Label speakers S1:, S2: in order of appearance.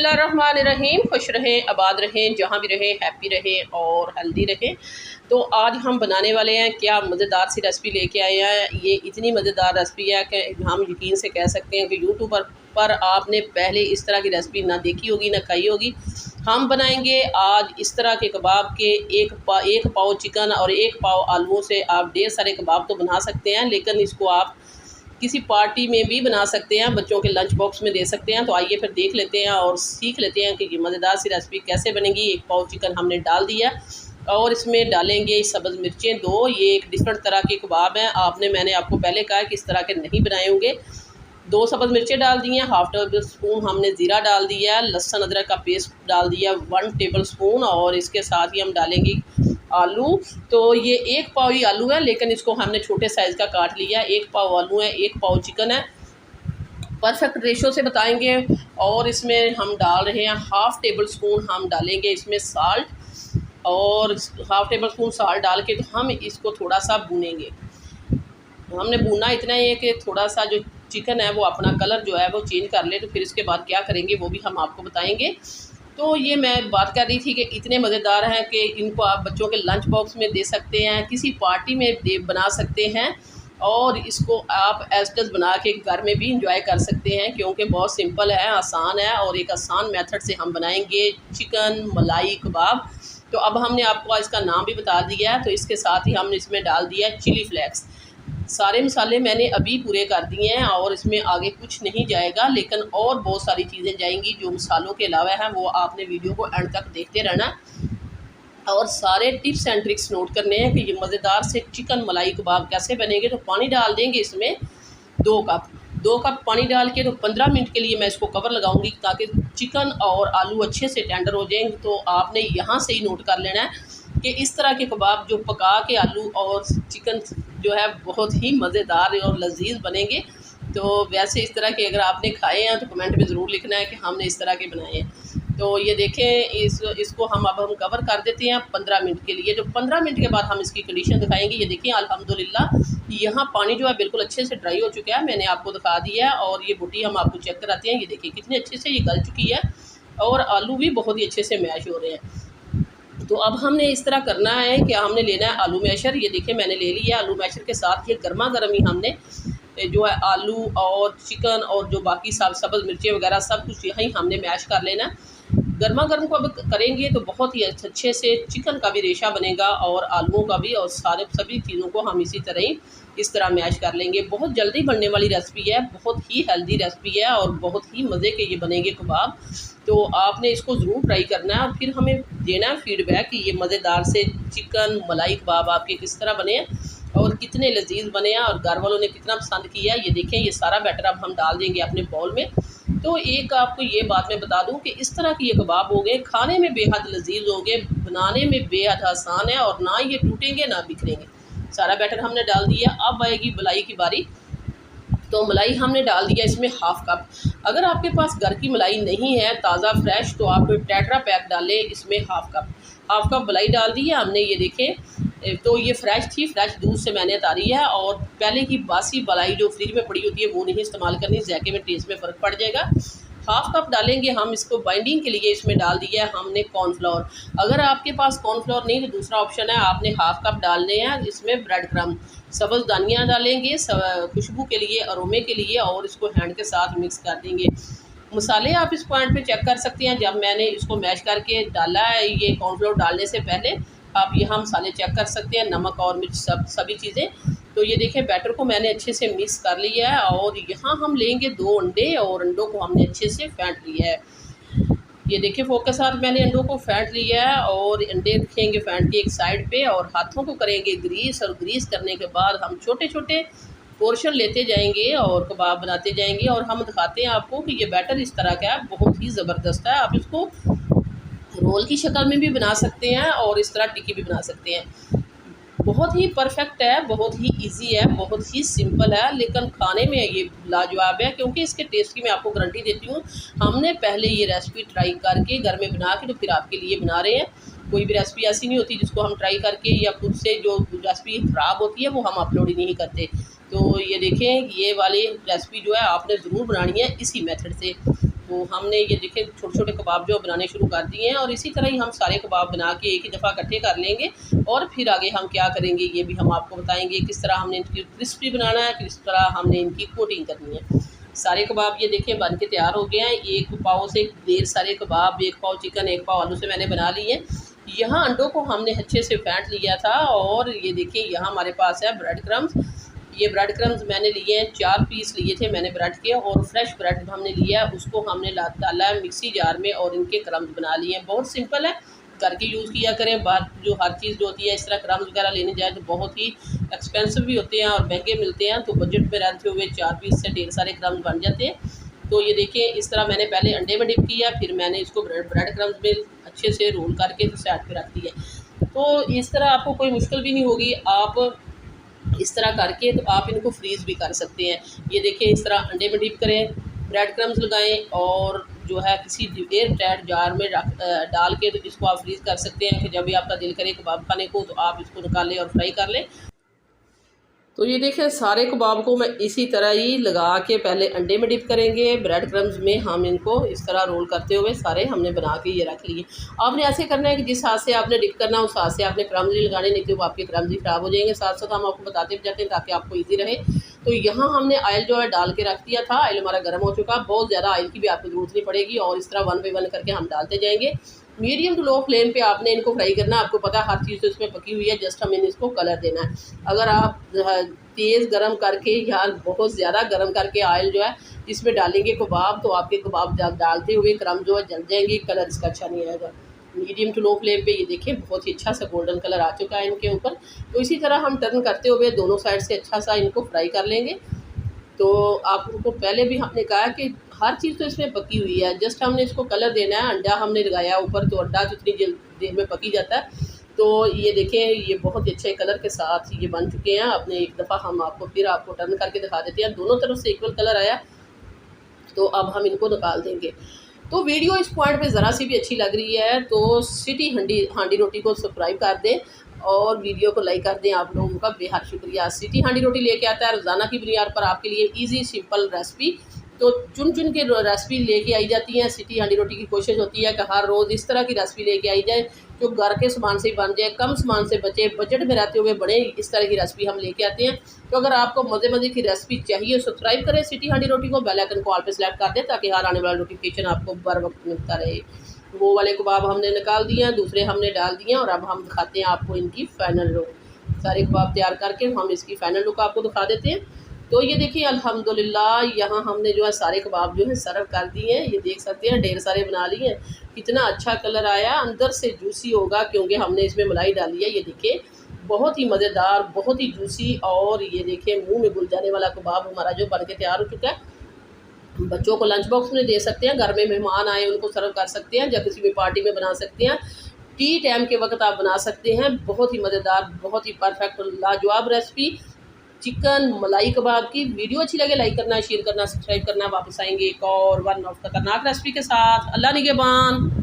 S1: बिस्मिल्लाहिर्रहमानिर्रहीम। खुश रहें, आबाद रहें, जहाँ भी रहें, हैप्पी रहें और हेल्दी रहें। तो आज हम बनाने वाले हैं क्या मज़ेदार सी रेसिपी लेके आए हैं। ये इतनी मज़ेदार रेसिपी है कि हम यकीन से कह सकते हैं कि यूट्यूब पर आपने पहले इस तरह की रेसिपी ना देखी होगी ना खाई होगी। हम बनाएंगे आज इस तरह के कबाब के एक पाव चिकन और एक पाव आलूओं से आप ढेर सारे कबाब तो बना सकते हैं, लेकिन इसको आप किसी पार्टी में भी बना सकते हैं, बच्चों के लंच बॉक्स में दे सकते हैं। तो आइए फिर देख लेते हैं और सीख लेते हैं कि ये मज़ेदार सी रेसिपी कैसे बनेगी। एक पाव चिकन हमने डाल दिया और इसमें डालेंगे सब्ज़ मिर्चें 2। ये एक डिफरेंट तरह के कबाब हैं, मैंने आपको पहले कहा कि इस तरह के नहीं बनाए होंगे। 2 सब्ज़ मिर्चें डाल दी हैं, हाफ़ टेबल स्पून हमने ज़ीरा डाल दिया, लहसुन अदरक का पेस्ट डाल दिया 1 टेबल स्पून, और इसके साथ ही हम डालेंगे आलू। तो ये एक पाव ही आलू है, लेकिन इसको हमने छोटे साइज़ का काट लिया। एक पाव आलू है, एक पाव चिकन है, परफेक्ट रेशो से बताएंगे। और इसमें हम डाल रहे हैं हाफ़ टेबल स्पून हम डालेंगे इसमें साल्ट, और हाफ़ टेबल स्पून साल्ट डाल के तो हम इसको थोड़ा सा भूनेंगे। हमने भूना इतना ही है कि थोड़ा सा जो चिकन है वो अपना कलर जो है वो चेंज कर ले। तो फिर इसके बाद क्या करेंगे वो भी हम आपको बताएंगे। तो ये मैं बात कर रही थी कि इतने मज़ेदार हैं कि इनको आप बच्चों के लंच बॉक्स में दे सकते हैं, किसी पार्टी में बना सकते हैं, और इसको आप एज बना के घर में भी इंजॉय कर सकते हैं, क्योंकि बहुत सिंपल है, आसान है, और एक आसान मेथड से हम बनाएंगे चिकन मलाई कबाब। तो अब हमने आपको इसका नाम भी बता दिया है। तो इसके साथ ही हमने इसमें डाल दिया है चिली फ्लेक्स। सारे मसाले मैंने अभी पूरे कर दिए हैं और इसमें आगे कुछ नहीं जाएगा, लेकिन और बहुत सारी चीज़ें जाएंगी जो मसालों के अलावा हैं। वो आपने वीडियो को एंड तक देखते रहना और सारे टिप्स एंड ट्रिक्स नोट करने हैं कि ये मज़ेदार से चिकन मलाई कबाब कैसे बनेंगे। तो पानी डाल देंगे इसमें 2 कप पानी डाल के, तो 15 मिनट के लिए मैं इसको कवर लगाऊंगी ताकि चिकन और आलू अच्छे से टेंडर हो जाएंगे। तो आपने यहाँ से ही नोट कर लेना है कि इस तरह के कबाब जो पका के आलू और चिकन जो है बहुत ही मज़ेदार और लजीज बनेंगे। तो वैसे इस तरह के अगर आपने खाए हैं तो कमेंट में ज़रूर लिखना है कि हमने इस तरह के बनाए हैं। तो ये देखें, इसको हम कवर कर देते हैं 15 मिनट के लिए। जो 15 मिनट के बाद हम इसकी कंडीशन दिखाएंगे। ये देखिए अल्हम्दुलिल्लाह यहाँ पानी जो है बिल्कुल अच्छे से ड्राई हो चुका है, मैंने आपको दिखा दिया है। और ये बोटी हम आपको चेक कराते हैं। ये देखिए कितने अच्छे से ये गल चुकी है और आलू भी बहुत ही अच्छे से मैश हो रहे हैं। तो अब हमने इस तरह करना है कि हमने लेना है आलू मैशर। ये देखिए मैंने ले लिया आलू मैशर के साथ। ये गर्मा गर्म ही हमने जो है आलू और चिकन और जो बाकी सब्ज़ मिर्चें वगैरह सब कुछ यहीं हमने मैश कर लेना। गर्मा गर्म को अब करेंगे तो बहुत ही अच्छे से चिकन का भी रेशा बनेगा और आलूओं का भी, और सभी चीज़ों को हम इसी तरह ही इस तरह मैश कर लेंगे। बहुत जल्दी बनने वाली रेसिपी है, बहुत ही हेल्दी रेसिपी है और बहुत ही मज़े के ये बनेंगे कबाब। तो आपने इसको ज़रूर ट्राई करना है और फिर हमें देना है फीडबैक कि ये मज़ेदार से चिकन मलाई कबाब आपके किस तरह बने हैं और कितने लजीज बने हैं और घर वालों ने कितना पसंद किया। ये देखें ये सारा बैटर अब हम डाल देंगे अपने बाउल में। तो एक आपको ये बात मैं बता दूं कि इस तरह के ये कबाब हो गए, खाने में बेहद लजीज होंगे, बनाने में बेहद आसान है, और ना ये टूटेंगे ना बिखरेंगे। सारा बैटर हमने डाल दिया। अब आएगी मलाई की बारी। तो मलाई हमने डाल दिया इसमें हाफ़ कप। अगर आपके पास घर की मलाई नहीं है ताज़ा फ्रेश, तो आप टेट्रा पैक डालें इसमें हाफ़ कप मलाई डाल दी है हमने। ये देखें तो ये फ्रेश थी, फ्रेश दूध से मैंने उतारी है, और पहले की बासी मलाई जो फ्रिज में पड़ी होती है वो नहीं इस्तेमाल करनी, जायके में टेस्ट में फ़र्क पड़ जाएगा। हाफ़ कप डालेंगे हम इसको बाइंडिंग के लिए। इसमें डाल दिया है हमने कॉर्नफ्लोर। अगर आपके पास कॉर्नफ्लोर नहीं तो दूसरा ऑप्शन है, आपने हाफ़ कप डालने हैं इसमें ब्रेड क्रम्ब। सब्ज़ दानियाँ डालेंगे खुशबू के लिए, अरोमे के लिए, और इसको हैंड के साथ मिक्स कर देंगे। मसाले आप इस पॉइंट पे चेक कर सकते हैं। जब मैंने इसको मैश करके डाला है, ये कॉर्नफ्लोर डालने से पहले आप यहाँ मसाले चेक कर सकते हैं, नमक और मिर्च सभी चीज़ें। तो ये देखें बैटर को मैंने अच्छे से मिक्स कर लिया है, और यहाँ हम लेंगे 2 अंडे, और अंडों को हमने अच्छे से फेंट लिया है। ये देखिए फोक के साथ मैंने अंडों को फेंट लिया है, और अंडे रखेंगे फेंट के एक साइड पे, और हाथों को करेंगे ग्रीस, और ग्रीस करने के बाद हम छोटे छोटे पोर्शन लेते जाएंगे और कबाब बनाते जाएंगे। और हम दिखाते हैं आपको कि ये बैटर इस तरह का है, बहुत ही ज़बरदस्त है। आप इसको रोल की शक्ल में भी बना सकते हैं और इस तरह टिक्की भी बना सकते हैं। बहुत ही परफेक्ट है, बहुत ही इजी है, बहुत ही सिंपल है, लेकिन खाने में ये लाजवाब है, क्योंकि इसके टेस्ट की मैं आपको गारंटी देती हूँ। हमने पहले ये रेसिपी ट्राई करके घर में बना के तो फिर आपके लिए बना रहे हैं। कोई भी रेसिपी ऐसी नहीं होती जिसको हम ट्राई करके या खुद से जो रेसिपी ख़राब होती है वो हम अपलोड ही नहीं करते। तो ये देखें ये वाली रेसिपी जो है आपने ज़रूर बनानी है इसी मेथड से। तो हमने ये देखें छोटे छोटे कबाब जो बनाने शुरू कर दिए हैं, और इसी तरह ही हम सारे कबाब बना के एक ही दफ़ा इकट्ठे कर लेंगे। और फिर आगे हम क्या करेंगे ये भी हम आपको बताएंगे, किस तरह हमने इनकी क्रिस्पी बनाना है, किस तरह हमने इनकी कोटिंग करनी है। सारे कबाब ये देखें बन के तैयार हो गए हैं। एक पाव से ढेर सारे कबाब, एक पाव चिकन, एक पाव आलू से मैंने बना लिए हैं। यहाँ अंडों को हमने अच्छे से फेंट लिया था, और ये देखिए यहाँ हमारे पास है ब्रेड क्रम्स। ये ब्रेड क्रम्स मैंने लिए हैं, 4 पीस लिए थे मैंने ब्रेड के, और फ्रेश ब्रेड हमने लिया है, उसको हमने डाला है मिक्सी जार में और इनके क्रम्स बना लिए हैं। बहुत सिंपल है, करके यूज़ किया करें। बाहर जो हर चीज़ जो होती है इस तरह क्रम्स वगैरह लेने जाए तो बहुत ही एक्सपेंसिव भी होते हैं और महंगे मिलते हैं, तो बजट में रहते हुए 4 पीस से ढेर सारे क्रम्स बन जाते हैं। तो ये देखिए इस तरह मैंने पहले अंडे में डिप किया, फिर मैंने इसको ब्रेड क्रम्स में अच्छे से रोल करके तो साइड पे रख दिया। तो इस तरह आपको कोई मुश्किल भी नहीं होगी, आप इस तरह करके तो आप इनको फ्रीज़ भी कर सकते हैं। ये देखिए इस तरह अंडे में डिप करें, ब्रेड क्रम्स लगाएं, और जो है किसी एयर टाइट जार में डाल के तो इसको आप फ्रीज़ कर सकते हैं कि जब भी आपका दिल करे कबाब खाने को तो आप इसको निकाल लें और फ्राई कर लें। तो ये देखें सारे कबाब को मैं इसी तरह ही लगा के पहले अंडे में डिप करेंगे, ब्रेड क्रम्स में हम इनको इस तरह रोल करते हुए सारे हमने बना के ये रख लिए। आपने ऐसे करना है कि जिस हाथ से आपने डिप करना है उस हाथ से आपने क्रम्स नहीं लगाने, नहीं तो आपके क्रम्स ही ख़राब हो जाएंगे। साथ साथ हम आपको बताते भी जाते हैं ताकि आपको ईजी रहे। तो यहाँ हमने ऑयल जो है डाल के रख दिया था, ऑयल हमारा गर्म हो चुका, बहुत ज़्यादा ऑयल की भी आपको ज़रूरत नहीं पड़ेगी, और इस तरह 1 बाय 1 करके हम डालते जाएंगे। मीडियम टू लो फ्लेम पे आपने इनको फ्राई करना है। आपको पता है हर चीज़ तो इसमें पकी हुई है, जस्ट हमें इसको कलर देना है। अगर आप तेज़ गरम करके या बहुत ज़्यादा गरम करके ऑयल जो है इसमें डालेंगे कबाब, तो आपके कबाब डालते हुए क्रम जो है जल जाएंगे, कलर इसका अच्छा नहीं आएगा। मीडियम टू लो फ्लेम पे ये देखिए बहुत ही अच्छा सा गोल्डन कलर आ चुका है इनके ऊपर। तो इसी तरह हम टर्न करते हुए दोनों साइड से अच्छा सा इनको फ्राई कर लेंगे। तो आपको पहले भी हमने कहा कि हर चीज़ तो इसमें पकी हुई है, जस्ट हमने इसको कलर देना है। अंडा हमने लगाया ऊपर, तो अंडा जितनी देर में पकी जाता है। तो ये देखें ये बहुत ही अच्छे कलर के साथ ये बन चुके हैं। अपने एक दफ़ा हम आपको टर्न करके दिखा देते हैं, दोनों तरफ से इक्वल कलर आया। तो अब हम इनको निकाल देंगे। तो वीडियो इस पॉइंट पे ज़रा सी भी अच्छी लग रही है तो सिटी हांडी रोटी को सब्सक्राइब कर दें और वीडियो को लाइक कर दें। आप लोगों का बेहद शुक्रिया। सिटी हांडी रोटी लेके आता है रोज़ाना की बुनियाद पर आपके लिए इजी सिंपल रेसिपी। तो चुन चुन के रेसिपी लेके आई जाती हैं। सिटी हांडी रोटी की कोशिश होती है कि हर रोज़ इस तरह की रेसिपी लेके आई जाए जो घर के सामान से बन जाए, कम सामान से बचे, बजट में रहते हुए बने। इस तरह की रेसिपी हम लेके आते हैं। तो अगर आपको मज़े मज़े की रेसिपी चाहिए सब्सक्राइब करें सिटी हांडी रोटी को, बेल आइकन को ऑल पे सेलेक्ट कर दें ताकि हर आने वाला नोटिफिकेशन आपको बर वक्त मिलता रहे। वो वाले कबाब हमने निकाल दिए हैं, दूसरे हमने डाल दिए हैं, और अब हम दिखाते हैं आपको इनकी फ़ाइनल लुक। सारे कबाब तैयार करके हम इसकी फ़ाइनल लुक आपको दिखा देते हैं। तो ये देखिए अल्हम्दुलिल्लाह यहाँ हमने जो है सारे कबाब जो है सर्व कर दिए हैं। ये देख सकते हैं ढेर सारे बना लिए हैं। कितना अच्छा कलर आया, अंदर से जूसी होगा क्योंकि हमने इसमें मलाई डाली है। ये देखिए बहुत ही मज़ेदार, बहुत ही जूसी, और ये देखिए मुंह में घुल जाने वाला कबाब हमारा जो बन के तैयार हो चुका है। बच्चों को लंच बॉक्स में दे सकते हैं, घर में मेहमान आए उनको सर्व कर सकते हैं, या किसी भी पार्टी में बना सकते हैं। टी टाइम के वक्त आप बना सकते हैं। बहुत ही मज़ेदार, बहुत ही परफेक्ट लाजवाब रेसिपी चिकन मलाई कबाब की। वीडियो अच्छी लगे लाइक करना, शेयर करना, सब्सक्राइब करना। वापस आएंगे एक और वन ऑफ खतरनाक रेसिपी के साथ। अल्लाह निगहबान।